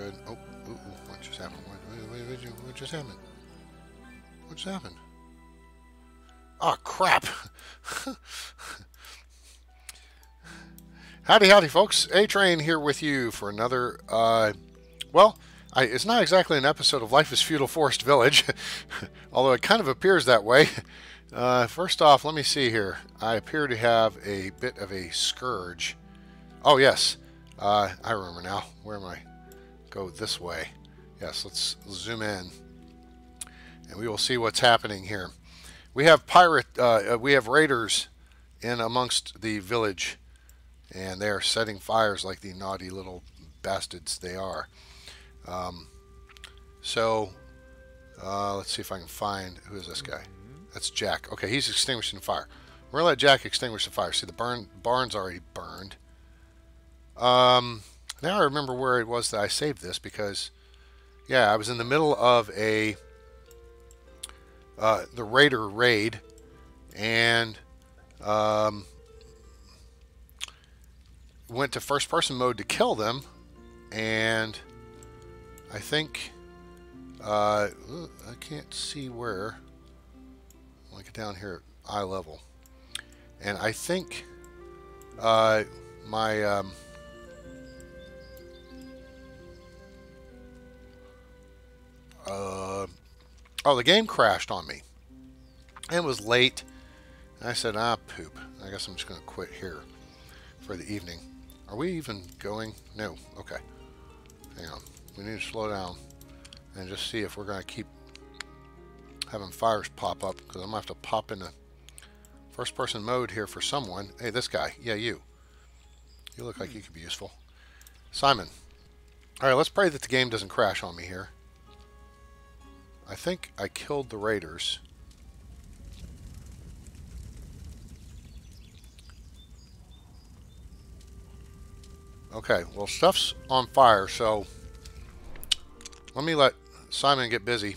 good. Oh, ooh, what just happened? What just happened? What just happened? Oh, crap. Howdy, howdy, folks. A-Train here with you for another, it's not exactly an episode of Life is Feudal Forest Village, although it kind of appears that way. First off, let me see here. I appear to have a bit of a scourge. Oh, yes. I remember now. Where am I? Go this way. Yes, let's zoom in. And we will see what's happening here. We have we have raiders in amongst the village. And they are setting fires like the naughty little bastards they are. Let's see if I can find... Who is this guy? That's Jack. Okay, he's extinguishing the fire. We're going to let Jack extinguish the fire. See, the barn's already burned. Now I remember where it was that I saved this because... Yeah, I was in the middle of the raider raid. And... went to first-person mode to kill them, and I think I can't see where. I'll get down here at eye level, and I think the game crashed on me, and it was late. And I said, poop. I guess I'm just going to quit here for the evening. Are we even going? No. Okay. Hang on. We need to slow down and just see if we're going to keep having fires pop up, because I'm going to have to pop into first-person mode here for someone. Hey, this guy. Yeah, you. You look like you could be useful. Simon. All right, let's pray that the game doesn't crash on me here. I think I killed the raiders. Okay, well, stuff's on fire, so let me let Simon get busy.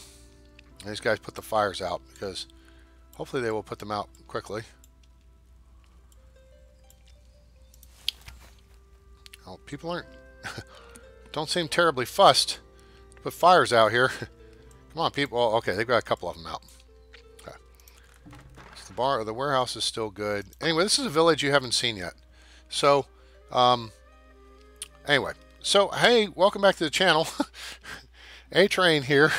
And these guys put the fires out, because hopefully they will put them out quickly. Well, people don't seem terribly fussed to put fires out here. Come on, people. Oh, okay, they've got a couple of them out. Okay. So the warehouse is still good. Anyway, this is a village you haven't seen yet. So, anyway, so hey, welcome back to the channel. A-Train here.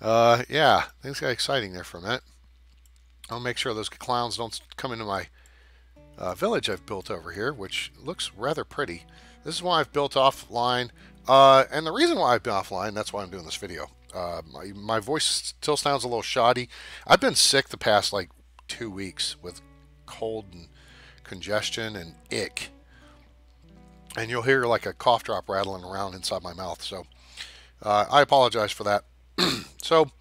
Yeah, things got exciting there for a minute. I'll make sure those clowns don't come into my village I've built over here, which looks rather pretty. This is why I've built offline. And the reason why I've been offline, that's why I'm doing this video. My voice still sounds a little shoddy. I've been sick the past, 2 weeks with cold and congestion and ick. And you'll hear like a cough drop rattling around inside my mouth. So I apologize for that. So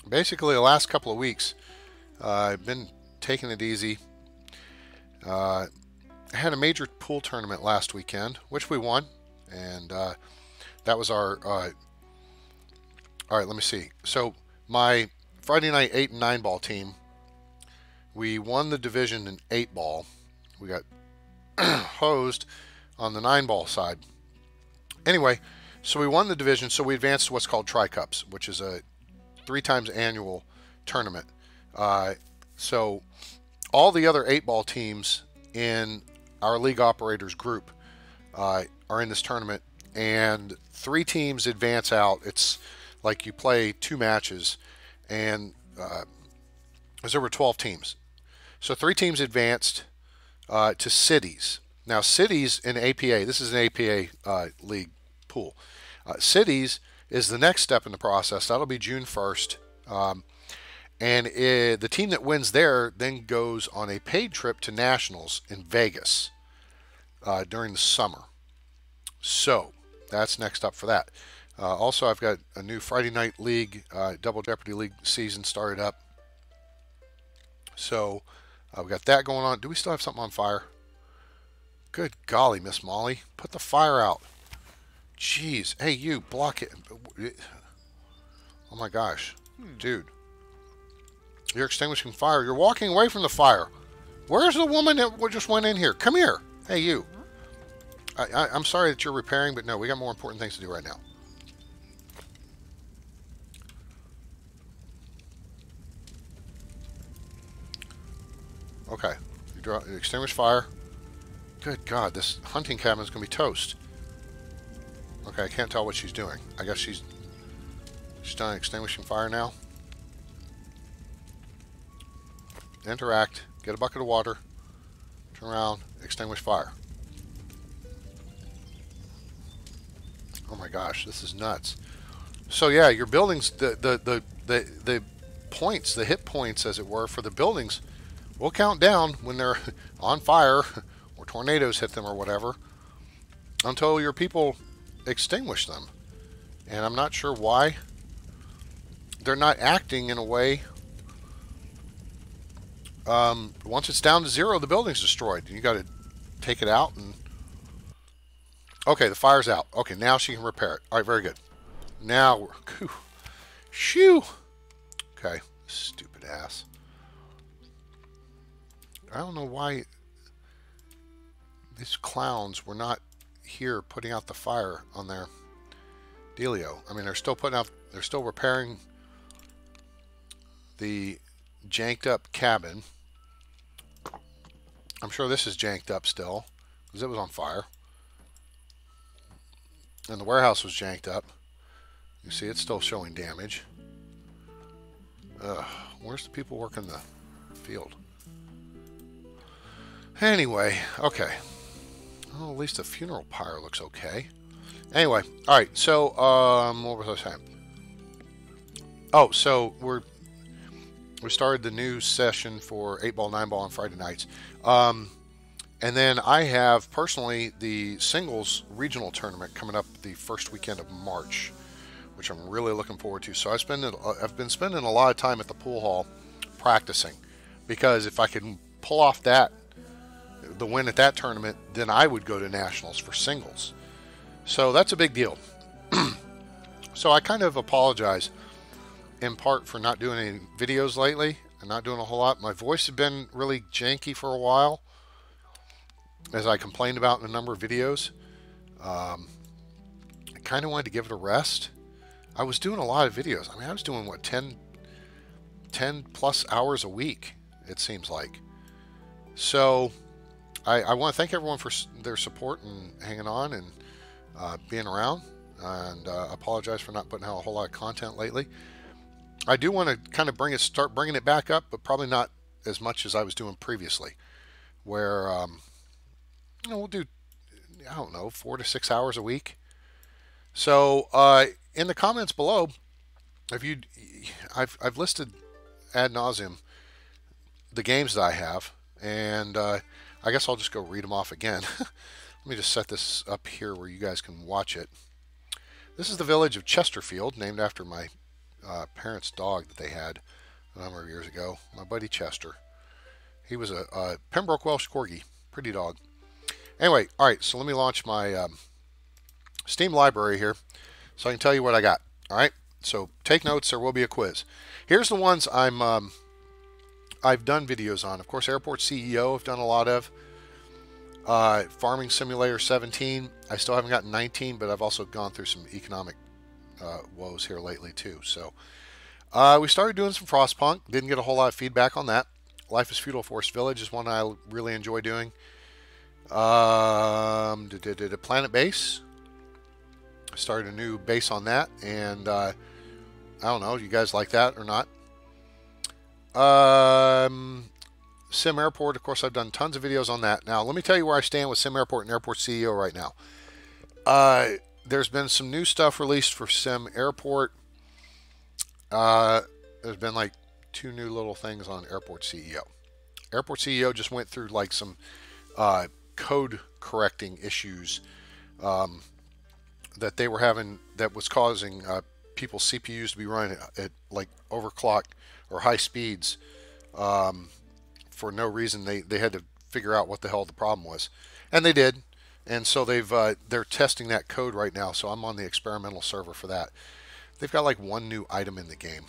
basically the last couple of weeks I've been taking it easy. I had a major pool tournament last weekend, which we won. And that was our... all right, let me see. So my Friday night 8 and 9 ball team, we won the division in 8 ball. We got hosed on the 9 ball side. Anyway, so we won the division, so we advanced to what's called Tri-Cups, which is a 3 times annual tournament. So all the other 8 ball teams in our league operators group are in this tournament, and 3 teams advance out. It's like you play 2 matches, and there's over 12 teams. So 3 teams advanced to cities. Now, cities in APA, this is an APA league pool. Cities is the next step in the process. That'll be June 1st. The team that wins there then goes on a paid trip to Nationals in Vegas during the summer. So that's next up for that. Also, I've got a new Friday Night League, Double Jeopardy League season started up. So we've got that going on. Do we still have something on fire? Good golly, Miss Molly. Put the fire out. Jeez. Hey, you, block it. Oh my gosh. Dude. You're extinguishing fire. You're walking away from the fire. Where's the woman that just went in here? Come here. Hey, you. I'm sorry that you're repairing, but no, we got more important things to do right now. Okay. Extinguish fire. Good God, this hunting cabin is going to be toast. Okay, I can't tell what she's doing. I guess she's done extinguishing fire now. Interact. Get a bucket of water. Turn around. Extinguish fire. Oh my gosh, this is nuts. So yeah, your buildings, the points, the hit points, as it were, for the buildings will count down when they're on fire or tornadoes hit them or whatever until your people extinguish them. And I'm not sure why they're not acting in a way. Once it's down to 0, the building's destroyed. You got to take it out and... Okay, the fire's out. Okay, now she can repair it. All right, very good. Now we're... Shoo! Okay, stupid ass. I don't know why these clowns were not here putting out the fire on their dealio. I mean, they're still putting out... They're still repairing the janked up cabin. I'm sure this is janked up still because it was on fire. And the warehouse was janked up. You see it's still showing damage. Where's the people working the field? Anyway, okay. Well, at least the funeral pyre looks okay. Anyway, alright, so, what was I saying? Oh, so we started the new session for 8-ball, 9-ball on Friday nights. And then I have, personally, the singles regional tournament coming up the first weekend of March, which I'm really looking forward to. So I've been spending a lot of time at the pool hall practicing, because if I can pull off the win at that tournament, then I would go to nationals for singles. So that's a big deal. So I kind of apologize in part for not doing any videos lately and not doing a whole lot. My voice has been really janky for a while, as I complained about in a number of videos. I kind of wanted to give it a rest. I was doing a lot of videos. I mean, I was doing, what, 10 plus hours a week, it seems like. So I want to thank everyone for their support and hanging on and being around, and apologize for not putting out a whole lot of content lately. I do want to kind of start bringing it back up, but probably not as much as I was doing previously, where we'll do, I don't know, 4 to 6 hours a week. So in the comments below, I've listed ad nauseum the games that I have, and I guess I'll just go read them off again. Let me just set this up here where you guys can watch it. This is the village of Chesterfield, named after my parents' dog that they had a number of years ago. My buddy Chester. He was a Pembroke Welsh Corgi. Pretty dog. Anyway, alright, so let me launch my Steam library here so I can tell you what I got. Alright, so take notes, there will be a quiz. Here's the ones I've done videos on. Of course, Airport CEO I've done a lot of. Farming Simulator 17. I still haven't gotten 19, but I've also gone through some economic woes here lately too. So we started doing some Frostpunk. Didn't get a whole lot of feedback on that. Life is Feudal Forest Village is one I really enjoy doing. Did a Planet Base. Started a new base on that, and I don't know, you guys like that or not? Sim Airport, of course, I've done tons of videos on that. Now, let me tell you where I stand with Sim Airport and Airport CEO right now. There's been some new stuff released for Sim Airport. There's been like 2 new little things on Airport CEO. Airport CEO just went through like some code correcting issues that they were having, that was causing people's CPUs to be running at like overclock or high speeds for no reason. They had to figure out what the hell the problem was, and they did. And so they're testing that code right now. So I'm on the experimental server for that. They've got like 1 new item in the game,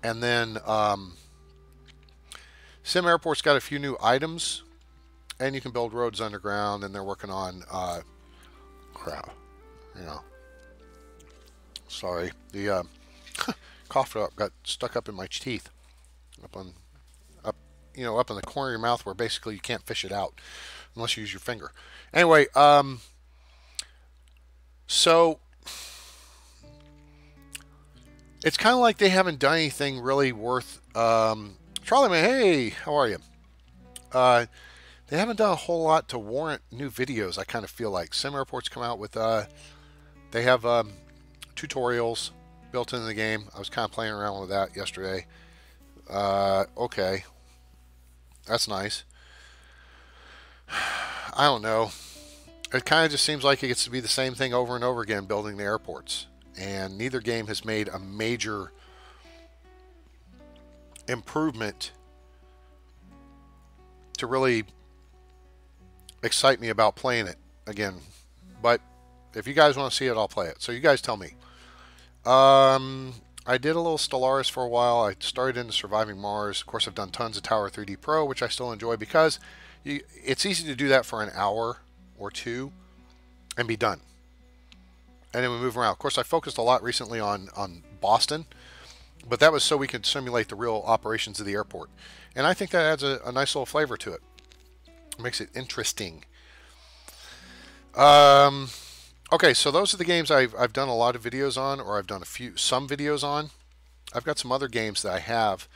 and then Sim Airport's got a few new items, and you can build roads underground. And they're working on crap, sorry, the cough drop got stuck up in my teeth. up on up up in the corner of your mouth where basically you can't fish it out unless you use your finger. Anyway, so it's kind of like they haven't done anything really worth. Charlie, man, hey, how are you? They haven't done a whole lot to warrant new videos. I kind of feel like Sim Airports come out with. They have tutorials built into the game. I was kind of playing around with that yesterday. Okay, that's nice. I don't know. It kind of just seems like it gets to be the same thing over and over again, building the airports. And neither game has made a major improvement to really excite me about playing it again. But if you guys want to see it, I'll play it. So you guys tell me. I did a little Stellaris for a while. I started into Surviving Mars. Of course, I've done tons of Tower 3D Pro, which I still enjoy because it's easy to do that for an hour or two and be done. And then we move around. Of course, I focused a lot recently on Boston, but that was so we could simulate the real operations of the airport. And I think that adds a nice little flavor to it. It makes it interesting. Okay, so those are the games I've done a lot of videos on, or I've done some videos on. I've got some other games that I have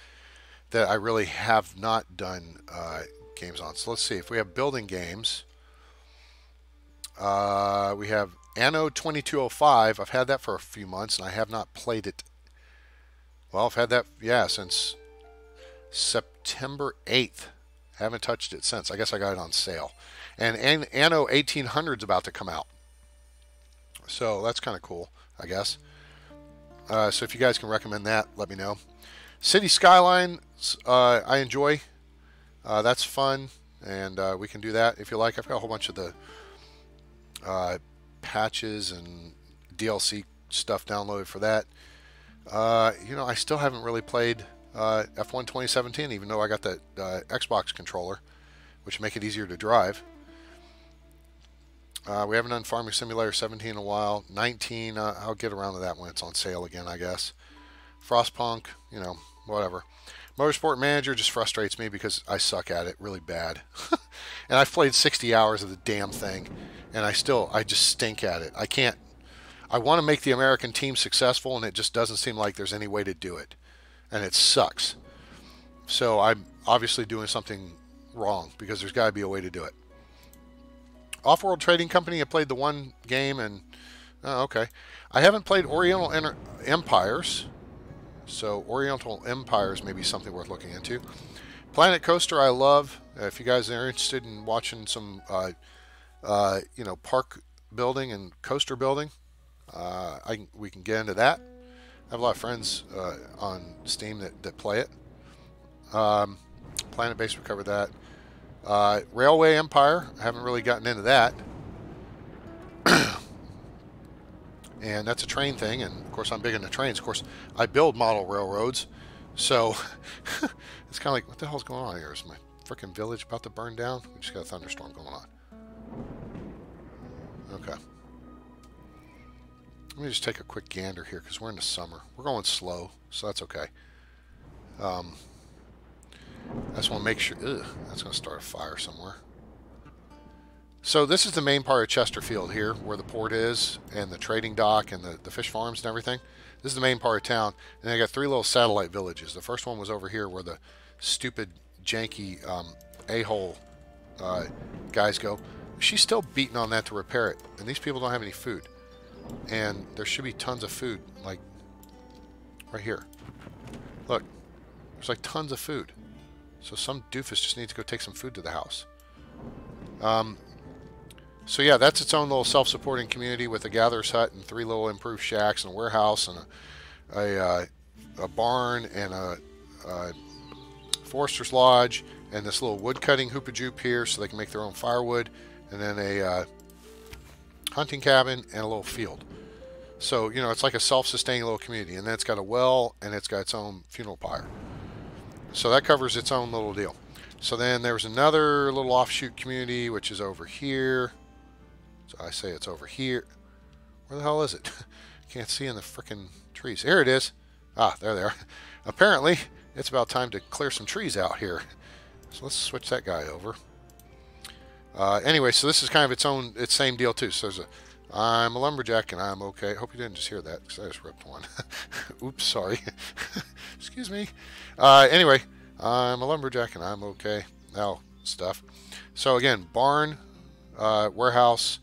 that I really have not done games on. So let's see if we have building games. We have Anno 2205. I've had that for a few months, and I have not played it. Well, I've had that, yeah, since September 8th. I haven't touched it since. I guess I got it on sale. And Anno 1800 is about to come out. So that's kind of cool, I guess. So if you guys can recommend that, let me know. City Skylines, I enjoy. That's fun, and we can do that if you like. I've got a whole bunch of the patches and DLC stuff downloaded for that. I still haven't really played F1 2017, even though I got that Xbox controller, which make it easier to drive. We haven't done Farming Simulator 17 in a while. 19, I'll get around to that when it's on sale again, I guess. Frostpunk, whatever. Motorsport Manager just frustrates me because I suck at it really bad. And I've played 60 hours of the damn thing, and I just stink at it. I want to make the American team successful, and it just doesn't seem like there's any way to do it. And it sucks. So I'm obviously doing something wrong, because there's got to be a way to do it. Off-World Trading Company, I played the one game, and okay. I haven't played Oriental Empires, so Oriental Empires may be something worth looking into. Planet Coaster, I love. If you guys are interested in watching some, park building and coaster building, we can get into that. I have a lot of friends on Steam that play it. Planet Base, we covered that. Railway Empire, I haven't really gotten into that. And that's a train thing, and of course I'm big into trains. Of course, I build model railroads, so it's kind of like, what the hell's going on here? Is my freaking village about to burn down? We just got a thunderstorm going on. Okay. Let me just take a quick gander here, because we're in the summer. We're going slow, so that's okay. I just want to make sure... Ugh, that's going to start a fire somewhere. So this is the main part of Chesterfield here, where the port is, and the trading dock, and the fish farms and everything. This is the main part of town, and they got 3 little satellite villages. The first one was over here, where the stupid, janky, a-hole guys go. She's still beating on that to repair it, and these people don't have any food. And there should be tons of food, like right here. Look, there's like tons of food. So some doofus just needs to go take some food to the house. So yeah, that's its own little self-supporting community with a gatherer's hut and 3 little improved shacks and a warehouse and a barn and a forester's lodge and this little wood cutting hoopajoop here so they can make their own firewood, and then a hunting cabin and a little field. So, it's like a self-sustaining little community, and then it's got a well and it's got its own funeral pyre. So that covers its own little deal. So then there's another little offshoot community, which is over here. So I say it's over here. Where the hell is it? Can't see in the frickin' trees. Here it is. Ah, there they are. Apparently, it's about time to clear some trees out here. So let's switch that guy over. Anyway, so this is kind of its same deal too. So there's I'm a lumberjack and I'm okay. Hope you didn't just hear that because I just ripped one. Oops, sorry. Excuse me. Anyway, I'm a lumberjack and I'm okay. Now stuff. So again, barn, warehouse.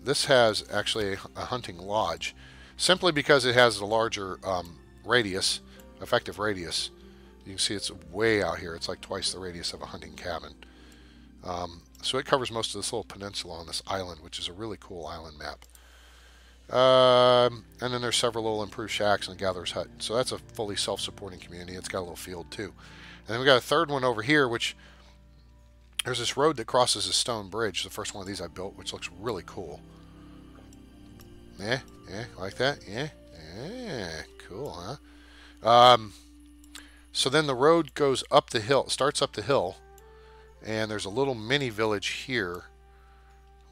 This has actually a hunting lodge, simply because it has a larger radius, effective radius. You can see it's way out here. It's like twice the radius of a hunting cabin. So it covers most of this little peninsula on this island, which is a really cool island map. And then there's several little improved shacks and a gatherer's hut. So that's a fully self-supporting community. It's got a little field too. And then we got a third one over here, which there's this road that crosses a stone bridge. The first one of these I built, which looks really cool. Yeah, like that. Yeah, cool, huh? So then the road goes up the hill, starts up the hill, and there's a little mini village here,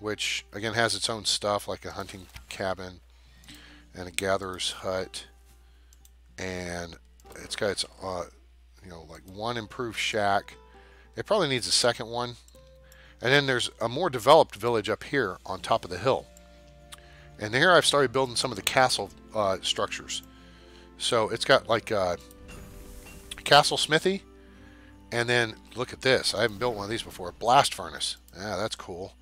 which again has its own stuff like a hunting cabin and a gatherer's hut, and it's got its like one improved shack. It probably needs a second one. And then there's a more developed village up here on top of the hill. And here I've started building some of the castle structures. So it's got like castle smithy. And then look at this. I haven't built one of these before. Blast furnace. Yeah, that's cool.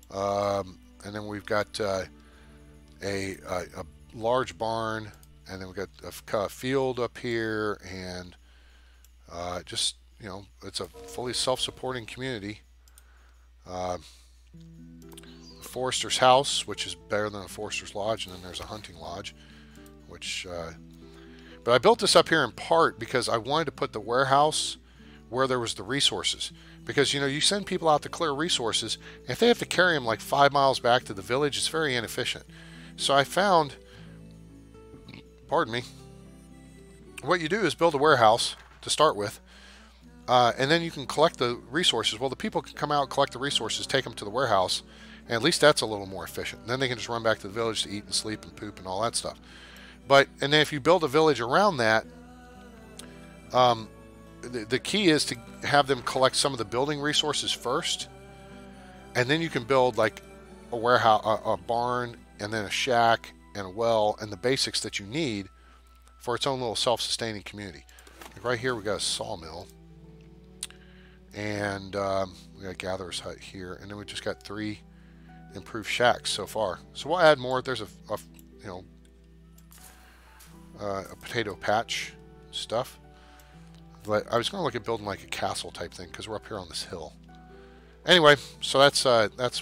And then we've got a large barn. And then we've got a field up here. And just, it's a fully self-supporting community. Forester's house, which is better than a forester's lodge, and then there's a hunting lodge, which but I built this up here in part because I wanted to put the warehouse where there was the resources, because you send people out to clear resources, and if they have to carry them like 5 miles back to the village, it's very inefficient. So I found, pardon me, what you do is build a warehouse to start with, and then you can collect the resources. Well, the people can come out, collect the resources, take them to the warehouse, and at least that's a little more efficient. And then they can just run back to the village to eat and sleep and poop and all that stuff. And then if you build a village around that, the key is to have them collect some of the building resources first, and then you can build like a warehouse, a barn, and then a shack and a well, and the basics that you need for its own little self-sustaining community. Like right here we got a sawmill. And we got a gatherer's hut here, and then we just got 3 improved shacks so far. So we'll add more. There's a potato patch stuff, but I was going to look at building like a castle type thing because we're up here on this hill. Anyway, so that's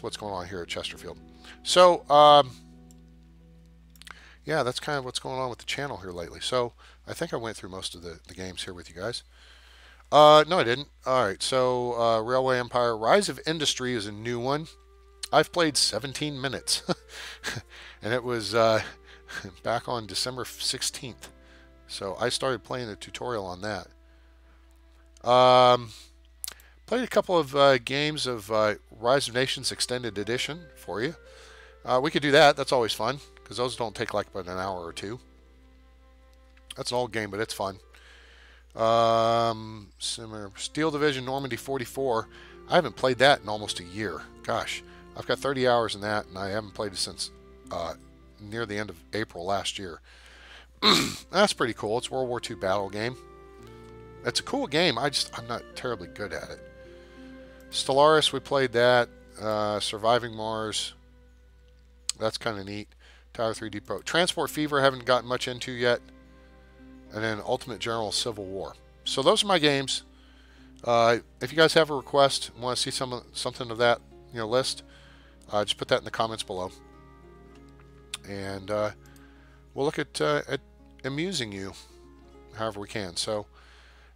what's going on here at Chesterfield. So yeah, that's kind of what's going on with the channel here lately. So I think I went through most of the games here with you guys. No, I didn't. All right, so Railway Empire Rise of Industry is a new one. I've played 17 minutes, and it was back on December 16th. So I started playing the tutorial on that. Played a couple of games of Rise of Nations Extended Edition for you. We could do that. That's always fun, because those don't take like but an hour or two. That's an old game, but it's fun. Steel Division Normandy 44. I haven't played that in almost a year. Gosh, I've got 30 hours in that, and I haven't played it since near the end of April last year. That's pretty cool. It's a World War II battle game. It's a cool game. I'm not terribly good at it. Stellaris, we played that. Surviving Mars. That's kind of neat. Tower 3 Depot. Transport Fever, haven't gotten much into yet. And then Ultimate General Civil War. So those are my games. If you guys have a request, want to see something of that list, just put that in the comments below. And we'll look at amusing you however we can. So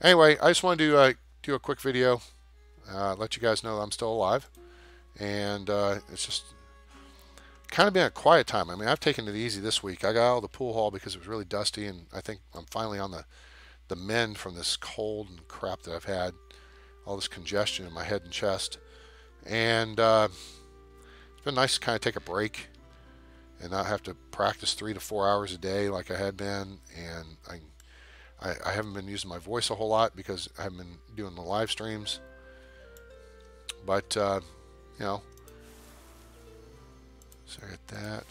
anyway, I just wanted to do a quick video, let you guys know that I'm still alive. And it's just kind of been a quiet time. I mean, I've taken it easy this week. I got out of the pool hall because it was really dusty, and I think I'm finally on the mend from this cold and crap that I've had, all this congestion in my head and chest. And it's been nice to kind of take a break and not have to practice 3 to 4 hours a day like I had been. And I haven't been using my voice a whole lot because I haven't been doing the live streams. But, you know, so I got that,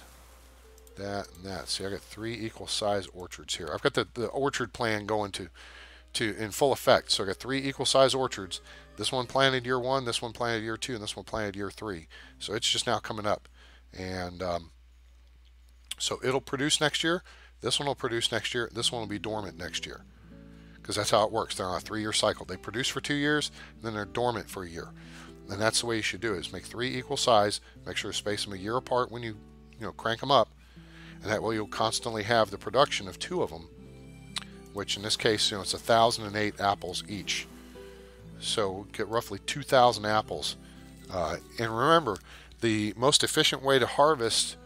that, and that. See, I got 3 equal size orchards here. I've got the orchard plan going to in full effect. So I got 3 equal size orchards. This one planted year 1, this one planted year 2, and this one planted year 3. So it's just now coming up. And so it'll produce next year. This one will produce next year. This one will be dormant next year. Because that's how it works. They're on a 3-year cycle. They produce for 2 years, and then they're dormant for a year. And that's the way you should do it, is make 3 equal size, make sure to space them a year apart when you crank them up, and that way you'll constantly have the production of 2 of them, which in this case, it's 1,008 apples each. So we'll get roughly 2,000 apples. And remember, the most efficient way to harvest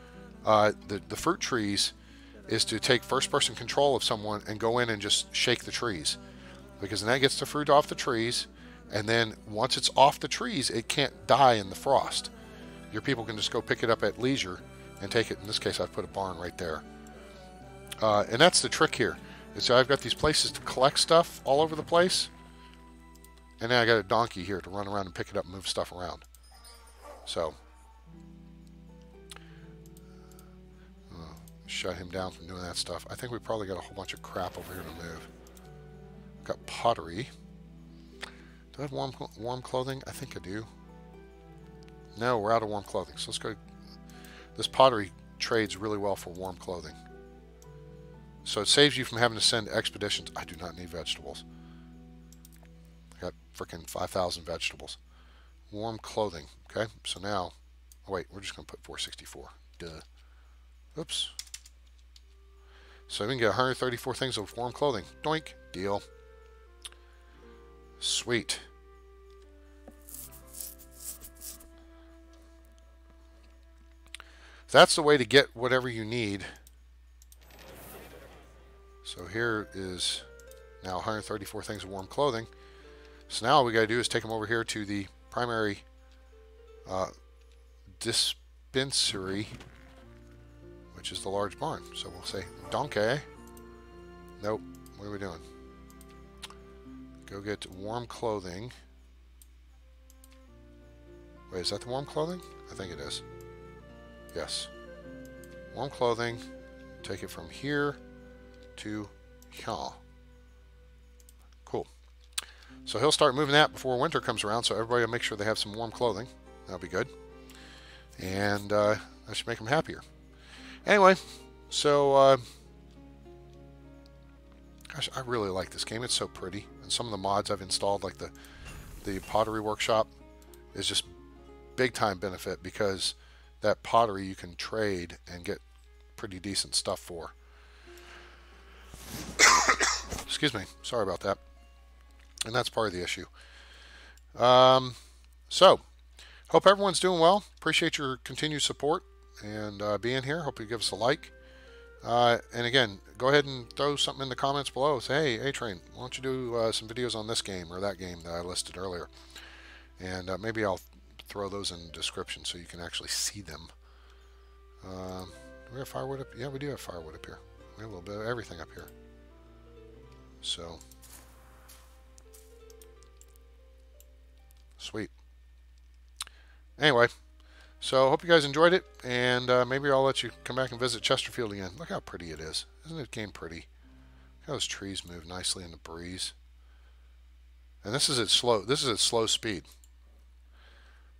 the fruit trees is to take first-person control of someone and go in and just shake the trees, because then that gets the fruit off the trees. And then once it's off the trees, it can't die in the frost. Your people can just go pick it up at leisure and take it. In this case, I've put a barn right there. And that's the trick here. So I've got these places to collect stuff all over the place. And then I got a donkey here to run around and pick it up and move stuff around. So, shut him down from doing that stuff. I think we probably got a whole bunch of crap over here to move. Got pottery. Do I have warm clothing? I think I do. No, we're out of warm clothing. So let's go. This pottery trades really well for warm clothing. So it saves you from having to send expeditions. I do not need vegetables. I got freaking 5,000 vegetables. Warm clothing. Okay, so now, oh wait, we're just going to put 464. Duh. Oops. So we can get 134 things of warm clothing. Doink. Deal. Sweet. That's the way to get whatever you need. So here is now 134 things of warm clothing. So now all we got to do is take them over here to the primary dispensary, which is the large barn. So we'll say donkey. Nope. What are we doing? Go get warm clothing. Wait, is that the warm clothing? I think it is. Yes. Warm clothing. Take it from here to here. Cool. So he'll start moving that before winter comes around, so everybody will make sure they have some warm clothing. That'll be good. And that should make them happier. Anyway, so gosh, I really like this game. It's so pretty. And some of the mods I've installed, like the pottery workshop, is just big time benefit, because that pottery you can trade and get pretty decent stuff for. Excuse me. Sorry about that. And that's part of the issue. So, hope everyone's doing well. Appreciate your continued support and being here. Hope you give us a like. And again, go ahead and throw something in the comments below. Say, hey, A-Train, why don't you do some videos on this game or that game that I listed earlier? And maybe I'll throw those in the description so you can actually see them. Do we have firewood up? Yeah, we do have firewood up here. We have a little bit of everything up here. So, sweet. Anyway, so hope you guys enjoyed it, and maybe I'll let you come back and visit Chesterfield again. Look how pretty it is. Isn't it game pretty? Look how those trees move nicely in the breeze. And this is at slow speed.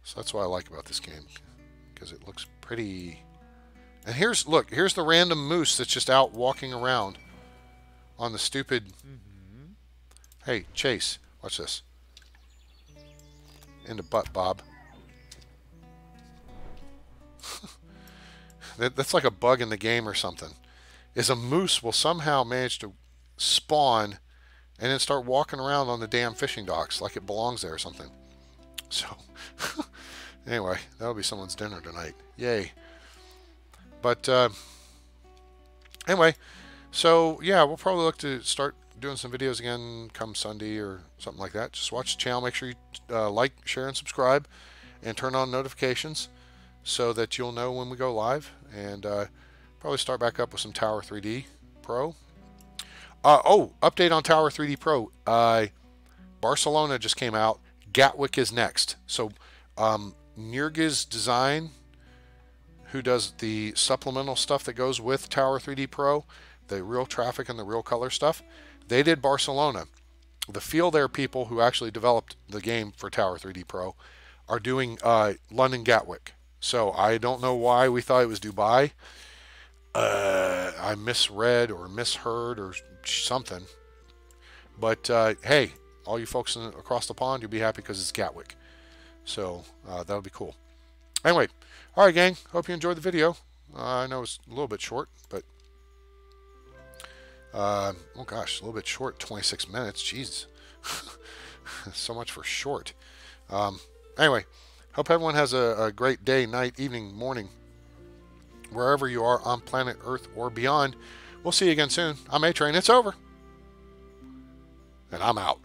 So that's what I like about this game, because it looks pretty. And here's the random moose that's just out walking around on the stupid. Hey, Chase, watch this. In the butt, Bob. That's like a bug in the game or something. Is a moose will somehow manage to spawn and then start walking around on the damn fishing docks like it belongs there or something. So, anyway, that'll be someone's dinner tonight. Yay. But, anyway, so, yeah, we'll probably look to start doing some videos again come Sunday or something like that. Just watch the channel. Make sure you like, share, and subscribe, and turn on notifications so that you'll know when we go live. And probably start back up with some Tower 3D Pro. Oh, update on Tower 3D Pro. Barcelona just came out. Gatwick is next. So, Nirgiz Design, who does the supplemental stuff that goes with Tower 3D Pro, the real traffic and the real color stuff, they did Barcelona. The Field Air people who actually developed the game for Tower 3D Pro are doing London Gatwick. So I don't know why we thought it was Dubai. I misread or misheard or something. But hey, all you folks across the pond, you'll be happy because it's Gatwick. So that'll be cool. Anyway, all right, gang. Hope you enjoyed the video. I know it's a little bit short, but oh gosh, a little bit short. 26 minutes. Jeez, so much for short. Anyway, hope everyone has a great day, night, evening, morning, wherever you are on planet Earth or beyond. We'll see you again soon. I'm A-Train. It's over, and I'm out.